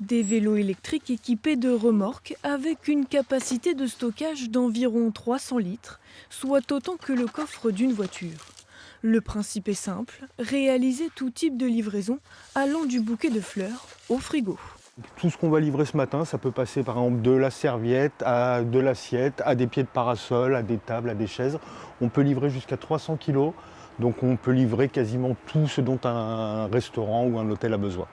Des vélos électriques équipés de remorques avec une capacité de stockage d'environ 300 litres, soit autant que le coffre d'une voiture. Le principe est simple, réaliser tout type de livraison allant du bouquet de fleurs au frigo. Tout ce qu'on va livrer ce matin, ça peut passer par exemple de la serviette à de l'assiette, à des pieds de parasol, à des tables, à des chaises. On peut livrer jusqu'à 300 kilos, donc on peut livrer quasiment tout ce dont un restaurant ou un hôtel a besoin.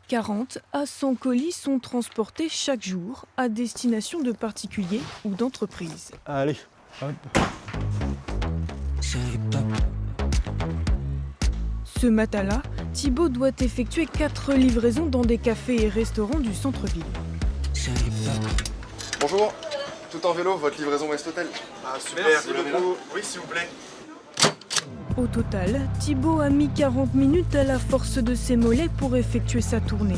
40 à 100 colis sont transportés chaque jour à destination de particuliers ou d'entreprises. Allez, hop. Ce matin-là, Thibaut doit effectuer 4 livraisons dans des cafés et restaurants du centre-ville. Bonjour, tout en vélo, votre livraison West Hotel. Ah super, Merci vous l'avez beaucoup. là ? Oui, s'il vous plaît. Au total, Thibaut a mis 40 minutes à la force de ses mollets pour effectuer sa tournée,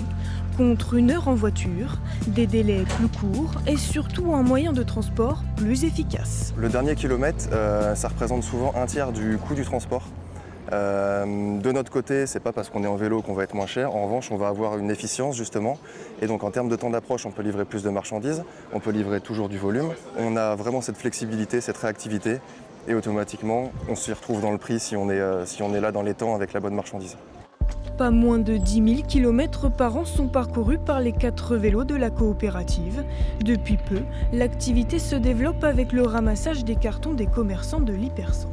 contre 1 heure en voiture, des délais plus courts et surtout un moyen de transport plus efficace. Le dernier kilomètre, ça représente souvent un tiers du coût du transport. De notre côté, c'est pas parce qu'on est en vélo qu'on va être moins cher. En revanche, on va avoir une efficience justement. Et donc en termes de temps d'approche, on peut livrer plus de marchandises, on peut livrer toujours du volume. On a vraiment cette flexibilité, cette réactivité. Et automatiquement, on s'y retrouve dans le prix si on est là dans les temps avec la bonne marchandise. Pas moins de 10 000 km par an sont parcourus par les 4 vélos de la coopérative. Depuis peu, l'activité se développe avec le ramassage des cartons des commerçants de l'Hypercentre.